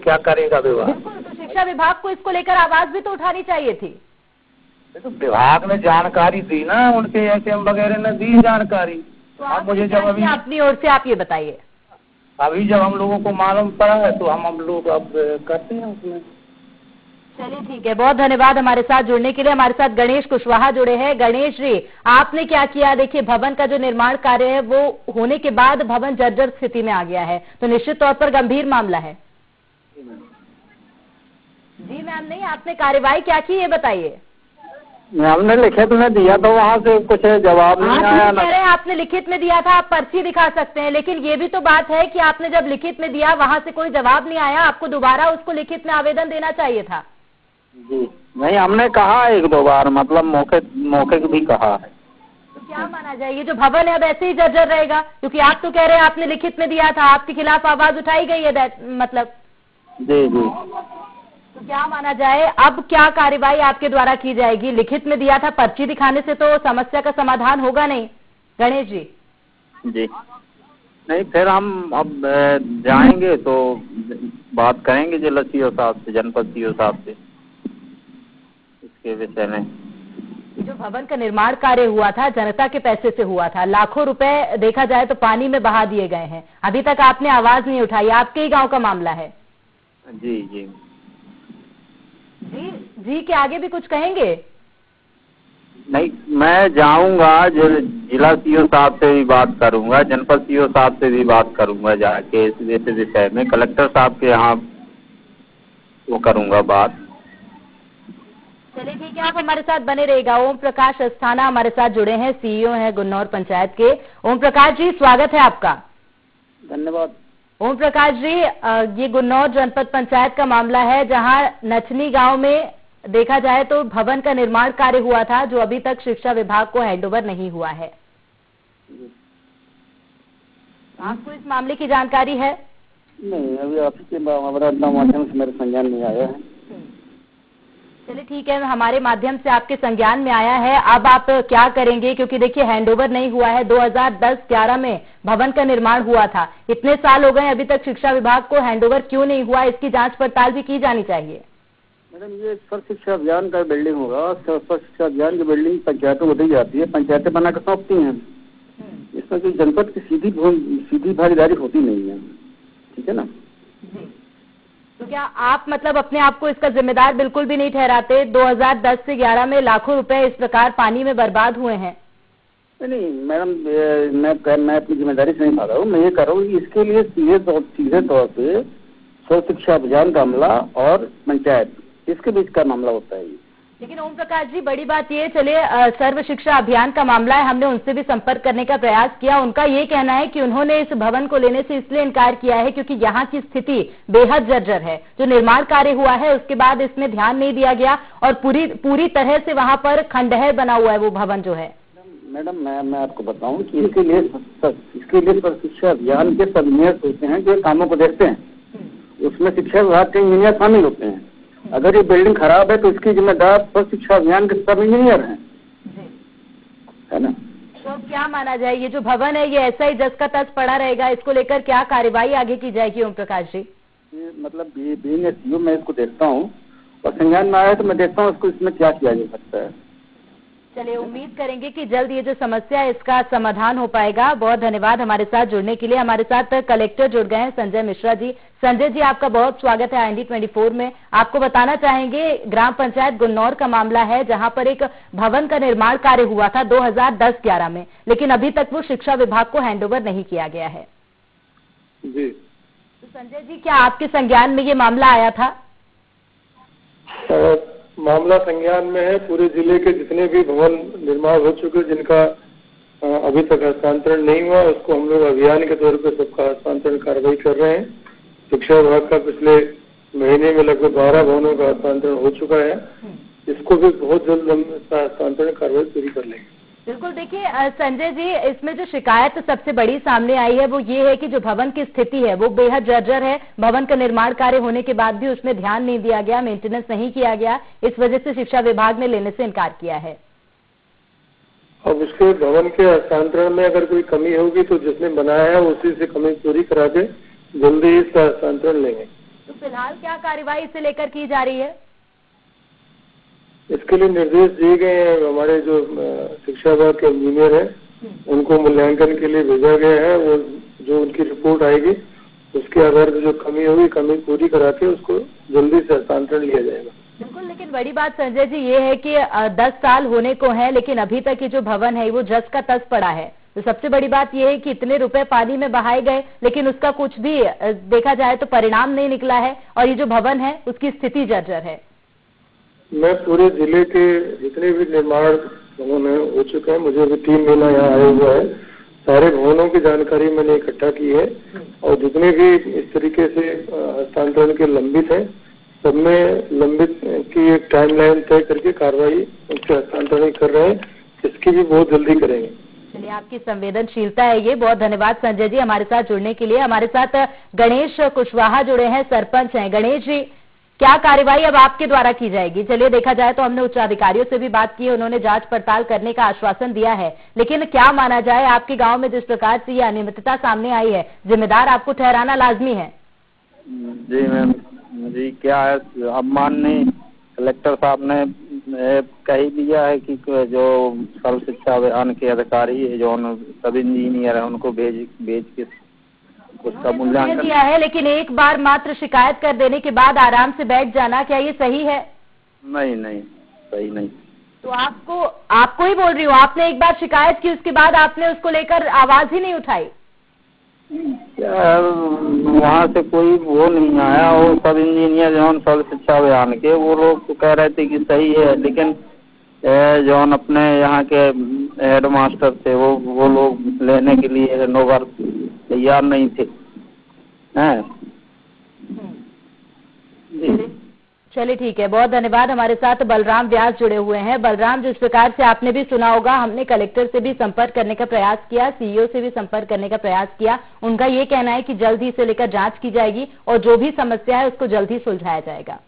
क्या करेगा विभाग? बिल्कुल, तो शिक्षा विभाग को इसको लेकर आवाज भी तो उठानी चाहिए थी। तो विभाग ने जानकारी दी ना, उनके एसएम वगैरह ने दी जानकारी। तो आप मुझे जब अभी अपनी ओर से आप ये बताइए। अभी जब हम लोगों को मालूम पड़ा है तो हम लोग अब करते हैं उसमें। चलिए ठीक है, बहुत धन्यवाद हमारे साथ जुड़ने के लिए। हमारे साथ गणेश कुशवाहा जुड़े हैं। गणेश जी, आपने क्या किया? देखिए, भवन का जो निर्माण कार्य है वो होने के बाद भवन जर्जर स्थिति में आ गया है, तो निश्चित तौर पर गंभीर मामला है। जी मैम, नहीं, आपने कार्यवाही क्या की ये बताइए। हमने लिखित में दिया तो वहाँ से कुछ जवाब नहीं आया। कह रहे हैं आपने लिखित में दिया था, आप पर्ची दिखा सकते हैं, लेकिन ये भी तो बात है कि आपने जब लिखित में दिया वहाँ से कोई जवाब नहीं आया, आपको दोबारा उसको लिखित में आवेदन देना चाहिए था। जी नहीं, हमने कहा एक दो बार, मतलब मौके भी कहा है। तो क्या माना जाए, ये जो भवन है अब ऐसे ही जर्जर रहेगा? क्योंकि आप तो कह रहे हैं आपने लिखित में दिया था, आपके खिलाफ आवाज उठाई गई है, मतलब। जी जी, तो क्या माना जाए, अब क्या कार्यवाही आपके द्वारा की जाएगी? लिखित में दिया था, पर्ची दिखाने से तो समस्या का समाधान होगा नहीं। गणेश जी जी नहीं, फिर हम अब जाएंगे तो बात करेंगे जिला सीओ साहब से, जनपद सीओ साहब से इसके विषय में। जो भवन का निर्माण कार्य हुआ था जनता के पैसे से हुआ था, लाखों रुपए देखा जाए तो पानी में बहा दिए गए हैं, अभी तक आपने आवाज नहीं उठाई। आपके ही गांव का मामला है। जी जी जी जी, के आगे भी कुछ कहेंगे? नहीं, मैं जाऊंगा, जिला सीओ साहब से भी बात करूंगा, जनपद सीओ साहब से भी बात करूंगा, जाके इस विषय में कलेक्टर साहब के यहाँ वो करूंगा बात। चलिए ठीक है, आप हमारे साथ बने रहेगा। ओम प्रकाश अस्थाना हमारे साथ जुड़े हैं, सीईओ हैं गुन्नौर पंचायत के। ओम प्रकाश जी, स्वागत है आपका। धन्यवाद। ओम प्रकाश जी, ये गुन्नौर जनपद पंचायत का मामला है, जहां नचनी गांव में देखा जाए तो भवन का निर्माण कार्य हुआ था, जो अभी तक शिक्षा विभाग को हैंडओवर नहीं हुआ है। आपको इस मामले की जानकारी है? नहीं, अभी आपके माध्यम से मेरे संज्ञान में आया है। चलिए ठीक है, हमारे माध्यम से आपके संज्ञान में आया है। अब आप क्या करेंगे? क्योंकि देखिए, हैंडओवर नहीं हुआ है। 2010-11 में भवन का निर्माण हुआ था, इतने साल हो गए, अभी तक शिक्षा विभाग को हैंडओवर क्यों नहीं हुआ? इसकी जांच पड़ताल भी की जानी चाहिए। मैडम, ये सर्व शिक्षा अभियान का बिल्डिंग होगा। सर्व शिक्षा अभियान की बिल्डिंग पंचायतों को दी जाती है, पंचायतें बना कर सौंपती हैं। इसमें कोई जनपद की सीधी भागीदारी होती नहीं है, ठीक है ना। तो क्या आप मतलब अपने आप को इसका जिम्मेदार बिल्कुल भी नहीं ठहराते? 2010 से 11 में लाखों रुपए इस प्रकार पानी में बर्बाद हुए हैं। नहीं मैडम, मैं अपनी जिम्मेदारी से नहीं भाग रहा हूँ। मैं ये कर रहा हूँ कि इसके लिए सीधे तौर पे सर्व शिक्षा अभियान का मामला और पंचायत, इसके बीच का मामला होता है। लेकिन ओम प्रकाश जी, बड़ी बात ये, चलिए सर्व शिक्षा अभियान का मामला है, हमने उनसे भी संपर्क करने का प्रयास किया। उनका ये कहना है कि उन्होंने इस भवन को लेने से इसलिए इनकार किया है क्योंकि यहाँ की स्थिति बेहद जर्जर है। जो निर्माण कार्य हुआ है उसके बाद इसमें ध्यान नहीं दिया गया और पूरी तरह से वहाँ पर खंडहर बना हुआ है वो भवन जो है। मैडम, मैं आपको बताऊं कि इसके लिए सर्व शिक्षा अभियान के सब इंजीनियर होते हैं जो कामों को देखते हैं, उसमें शिक्षा विभाग के इंजीनियर शामिल होते हैं। अगर ये बिल्डिंग खराब है तो इसकी जिम्मेदार सर्व शिक्षा अभियान के सब इंजीनियर हैं, है ना। तो क्या माना जाए, ये जो भवन है ये ऐसा ही जस का तस पड़ा रहेगा? इसको लेकर क्या कार्यवाही आगे की जाएगी ओम प्रकाश जी? ये मतलब बीइंग ए सीईओ मैं इसको देखता हूँ और संज्ञान में आया तो मैं देखता हूँ इसको, इसमें क्या किया जा सकता है। चलिए, उम्मीद करेंगे कि जल्द ये जो समस्या है इसका समाधान हो पाएगा। बहुत धन्यवाद हमारे साथ जुड़ने के लिए। हमारे साथ कलेक्टर जुड़ गए हैं, संजय मिश्रा जी। संजय जी, आपका बहुत स्वागत है IND24 में। आपको बताना चाहेंगे, ग्राम पंचायत गुन्नौर का मामला है जहां पर एक भवन का निर्माण कार्य हुआ था 2010-11 में, लेकिन अभी तक वो शिक्षा विभाग को हैंडओवर नहीं किया गया है। जी, तो संजय जी, क्या आपके संज्ञान में ये मामला आया था? मामला संज्ञान में है। पूरे जिले के जितने भी भवन निर्माण हो चुके जिनका अभी तक हस्तांतरण नहीं हुआ, उसको हम लोग अभियान के तौर पर सबका हस्तांतरण कार्रवाई कर रहे हैं। शिक्षा विभाग का पिछले महीने में लगभग 12 भवनों का हस्तांतरण हो चुका है। इसको भी बहुत जल्द हम इसका हस्तांतरण कार्रवाई पूरी कर लेंगे। बिल्कुल। देखिए संजय जी, इसमें जो शिकायत सबसे बड़ी सामने आई है वो ये है कि जो भवन की स्थिति है वो बेहद जर्जर है। भवन का निर्माण कार्य होने के बाद भी उसमें ध्यान नहीं दिया गया, मेंटेनेंस नहीं किया गया, इस वजह से शिक्षा विभाग ने लेने से इनकार किया है। अब उसके भवन के हस्तांतरण में अगर कोई कमी होगी तो जिसने बनाया है उसी से कमी पूरी करा के जल्दी इसका हस्तांतरण लेंगे। तो फिलहाल क्या कार्यवाही इसे लेकर की जा रही है? इसके लिए निर्देश दिए गए हैं। हमारे जो शिक्षा विभाग के इंजीनियर हैं उनको मूल्यांकन के लिए भेजा गया है। वो जो उनकी रिपोर्ट आएगी उसके आधार पर जो कमी होगी कमी पूरी करा के उसको जल्दी से हस्तांतरण लिया जाएगा। बिल्कुल, लेकिन बड़ी बात संजय जी ये है कि 10 साल होने को है, लेकिन अभी तक ये जो भवन है वो जस का तस पड़ा है। तो सबसे बड़ी बात ये है कि इतने रुपए पानी में बहाए गए, लेकिन उसका कुछ भी देखा जाए तो परिणाम नहीं निकला है और ये जो भवन है उसकी स्थिति जर्जर है। मैं पूरे जिले के जितने भी निर्माण भवन हो चुके हैं, मुझे अभी 3 महीना यहाँ आया हुआ है, सारे भवनों की जानकारी मैंने इकट्ठा की है और जितने भी इस तरीके से हस्तांतरण के लंबित हैं सब में लंबित की एक टाइमलाइन तय करके कार्रवाई उनके हस्तांतरण कर रहे हैं। इसकी भी बहुत जल्दी करेंगे। चलिए, आपकी संवेदनशीलता है ये। बहुत धन्यवाद संजय जी हमारे साथ जुड़ने के लिए। हमारे साथ गणेश कुशवाहा जुड़े हैं, सरपंच हैं। गणेश जी, क्या कार्यवाही अब आपके द्वारा की जाएगी? चलिए, देखा जाए तो हमने उच्च अधिकारियों से भी बात की, उन्होंने जांच पड़ताल करने का आश्वासन दिया है, लेकिन क्या माना जाए आपके गांव में जिस प्रकार से ये अनियमितता सामने आई है, जिम्मेदार आपको ठहराना लाजमी है। जी मैम जी, क्या है, अब माननीय कलेक्टर साहब ने कही दिया है कि जो सर्व शिक्षा अभियान के अधिकारी जो सब इंजीनियर है उनको भेज के उसका मूल्यांकन दिया है, लेकिन एक बार मात्र शिकायत कर देने के बाद आराम से बैठ जाना, क्या ये सही है? नहीं, सही नहीं। तो आपको ही बोल रही हूँ, आपने एक बार शिकायत की, उसके बाद आपने उसको लेकर आवाज ही नहीं उठाई। क्या वहाँ से कोई वो नहीं आया, वो सब इंजीनियर जो सर्व शिक्षा अभियान के वो लोग तो कह रहे थे कि सही है, लेकिन जो अपने यहाँ के हेड मास्टर थे वो लोग लेने के लिए नोवर तैयार नहीं थे। हैं? चलिए ठीक है, बहुत धन्यवाद। हमारे साथ बलराम व्यास जुड़े हुए हैं। बलराम, जिस प्रकार से आपने भी सुना होगा, हमने कलेक्टर से भी संपर्क करने का प्रयास किया, सीईओ से भी संपर्क करने का प्रयास किया। उनका ये कहना है कि जल्द ही इसे लेकर जांच की जाएगी और जो भी समस्या है उसको जल्द ही सुलझाया जाएगा।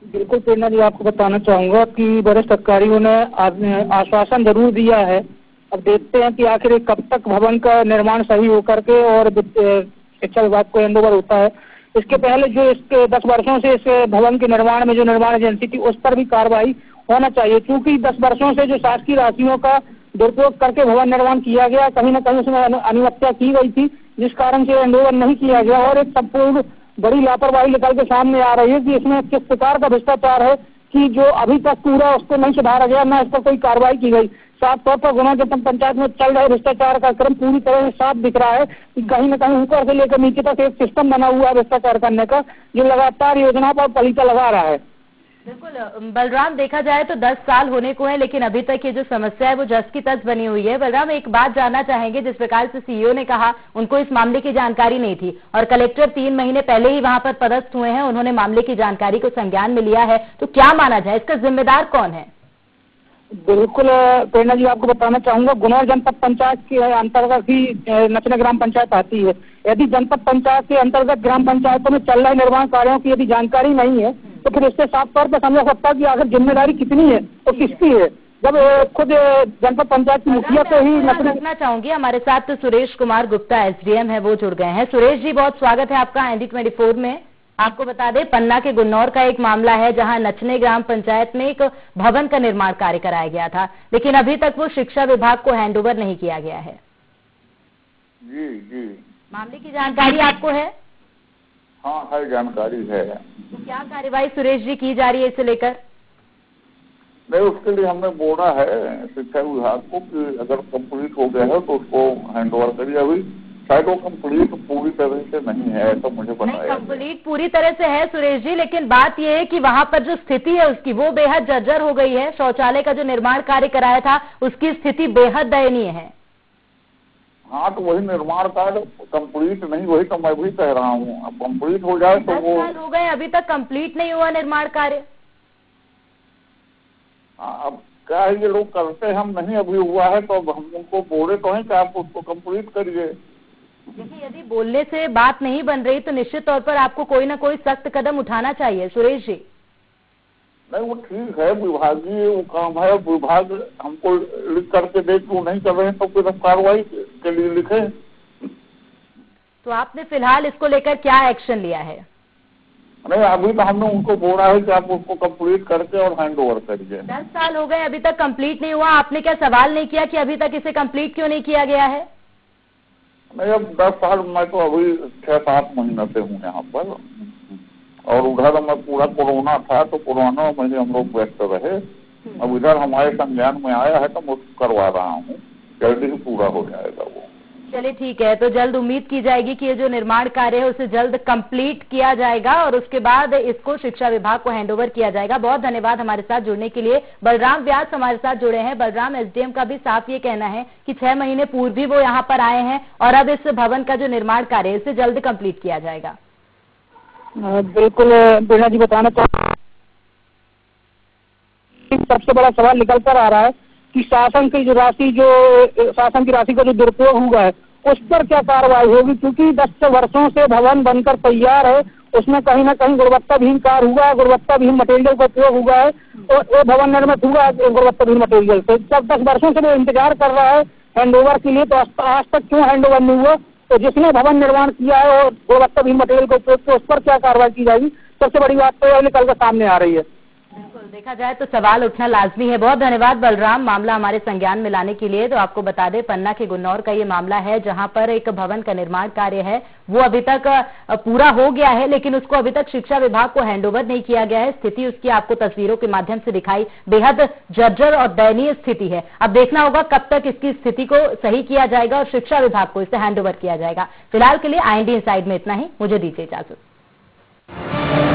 बिल्कुल प्रेरणा जी, आपको बताना चाहूंगा कि वरिष्ठ अधिकारियों ने आश्वासन जरूर दिया है। अब देखते हैं कि आखिर कब तक भवन का निर्माण सही होकर के और शिक्षा विभाग को हैंडओवर होता है। इसके पहले जो इसके 10 वर्षों से इस भवन के निर्माण में जो निर्माण एजेंसी थी उस पर भी कार्रवाई होना चाहिए, क्योंकि 10 वर्षों से जो शासकीय राशियों का दुरुपयोग करके भवन निर्माण किया गया, कहीं न कहीं उसमें अनियमितता की गई थी, जिस कारण से हैंडओवर नहीं किया गया और एक संपूर्ण बड़ी लापरवाही निकल के सामने आ रही है कि इसमें किस प्रकार का भ्रष्टाचार है कि जो अभी तक पूरा उसको नहीं सुधारा गया, न इस पर कोई कार्रवाई की गई। साफ तौर पर गुना जनपद पंचायत में चल रहे भ्रष्टाचार का क्रम पूरी तरह से साफ दिख रहा है कि कहीं न कहीं ऊपर से लेकर नीचे तक एक सिस्टम बना हुआ है भ्रष्टाचार करने का, जो लगातार योजना पर पलीता लगा रहा है। बिल्कुल बलराम, देखा जाए तो 10 साल होने को है, लेकिन अभी तक ये जो समस्या है वो जस की तस बनी हुई है। बलराम, एक बात जानना चाहेंगे, जिस प्रकार से सीईओ ने कहा उनको इस मामले की जानकारी नहीं थी और कलेक्टर 3 महीने पहले ही वहां पर पदस्थ हुए हैं, उन्होंने मामले की जानकारी को संज्ञान में लिया है, तो क्या माना जाए, इसका जिम्मेदार कौन है? बिल्कुल प्रेरणा जी, आपको बताना चाहूंगा, गुना जनपद पंचायत के अंतर्गत ही नचने ग्राम पंचायत आती है। यदि जनपद पंचायत के अंतर्गत ग्राम पंचायतों में चल रहे निर्माण कार्यों की यदि जानकारी नहीं है तो फिर इससे साफ तौर पर समझा सकता है कि आखिर जिम्मेदारी कितनी है और किसकी है, जब खुद जनपद पंचायत की मुखिया को ही रखना चाहूंगी। हमारे साथ सुरेश कुमार गुप्ता एसडीएम है, वो जुड़ गए हैं। सुरेश जी, बहुत स्वागत है आपका ND24 में। आपको बता दें, पन्ना के गुन्नौर का एक मामला है जहां नचने ग्राम पंचायत में एक भवन का निर्माण कार्य कराया गया था, लेकिन अभी तक वो शिक्षा विभाग को हैंडओवर नहीं किया गया है। जी मामले की जानकारी आपको है? हाँ, है, जानकारी है। तो क्या कार्यवाही सुरेश जी की जा रही है इसे लेकर? नहीं, उसके लिए हमने बोला है शिक्षा विभाग को कि अगर कंप्लीट हो गया है तो उसको हैंडओवर करिए। अभी शायद वो कंप्लीट पूरी तरह से नहीं है, तो मुझे बताया। कंप्लीट पूरी तरह से है सुरेश जी, लेकिन बात यह है कि वहां पर जो स्थिति है उसकी वो बेहद जर्जर हो गई है। शौचालय का जो निर्माण कार्य कराया था उसकी स्थिति बेहद दयनीय है। हाँ, तो वही निर्माण कार्य कंप्लीट नहीं, वही तो मैं भी कह रहा हूँ। अब कंप्लीट हो जाए तो वो 10 साल हो गए, अभी तक कंप्लीट नहीं हुआ निर्माण कार्य। अब क्या है, ये लोग करते हम नहीं अभी हुआ है, तो अब हम उनको बोले तो हैं कि आप उसको कंप्लीट करिए। देखिए, यदि बोलने से बात नहीं बन रही तो निश्चित तौर पर आपको कोई ना कोई सख्त कदम उठाना चाहिए सुरेश जी। नहीं, वो ठीक है, विभागीय वो काम है, विभाग हमको लिख करके दे कि वो नहीं कर रहे हैं तो फिर कार्रवाई के लिए लिखे। तो आपने फिलहाल इसको लेकर क्या एक्शन लिया है? नहीं, अभी तो हमने उनको बोला है कि आप उसको कंप्लीट करके और हैंड ओवर करिए। 10 साल हो गए अभी तक कंप्लीट नहीं हुआ, आपने क्या सवाल नहीं किया कि अभी तक इसे कंप्लीट क्यों नहीं किया गया है? नहीं, अब 10 साल, मैं तो अभी 6-7 महीने से हूँ यहाँ पर, और उधर में पूरा कोरोना था तो कोरोना में हम लोग व्यस्त रहे। अब इधर हमारे संज्ञान में आया है तो मैं करवा रहा हूँ, जल्दी ही पूरा हो जाएगा वो। चलिए ठीक है, तो जल्द उम्मीद की जाएगी कि ये जो निर्माण कार्य है उसे जल्द कंप्लीट किया जाएगा और उसके बाद इसको शिक्षा विभाग को हैंडओवर किया जाएगा। बहुत धन्यवाद हमारे साथ जुड़ने के लिए। बलराम व्यास हमारे साथ जुड़े हैं। बलराम, एसडीएम का भी साफ ये कहना है कि 6 महीने पूर्व भी वो यहाँ पर आए हैं और अब इस भवन का जो निर्माण कार्य है इसे जल्द कंप्लीट किया जाएगा। बिल्कुल बीणा जी, बताना चाहूँ सबसे बड़ा सवाल निकल कर आ रहा है कि शासन की राशि का जो दुरुपयोग हुआ है उस पर क्या कार्रवाई होगी, क्योंकि 10 वर्षों से भवन बनकर तैयार है, उसमें कहीं ना कहीं गुणवत्ताहीन कार्य हुआ है, गुणवत्ताहीन मटेरियल का उपयोग हुआ है और वो भवन निर्मित हुआ है गुणवत्ताहीन मटेरियल से। जब 10 वर्षों से वो इंतजार कर रहा है हैंडओवर के लिए, तो आज तक क्यों हैंडओवर नहीं हुआ? तो जिसने भवन निर्माण किया है और गुणवत्ताहीन मटेरियल का उपयोग किया उस पर क्या कार्रवाई की जाएगी? सबसे बड़ी बात तो निकल कर सामने आ रही है। बिल्कुल, देखा जाए तो सवाल उठना लाजमी है। बहुत धन्यवाद बलराम मामला हमारे संज्ञान में लाने के लिए। तो आपको बता दें, पन्ना के गुन्नौर का ये मामला है जहां पर एक भवन का निर्माण कार्य है वो अभी तक पूरा हो गया है, लेकिन उसको अभी तक शिक्षा विभाग को हैंडओवर नहीं किया गया है। स्थिति उसकी आपको तस्वीरों के माध्यम से दिखाई, बेहद जर्जर और दयनीय स्थिति है। अब देखना होगा कब तक इसकी स्थिति को सही किया जाएगा और शिक्षा विभाग को इसे हैंडओवर किया जाएगा। फिलहाल के लिए IND इनसाइड में इतना ही, मुझे दीजिए इजाजत।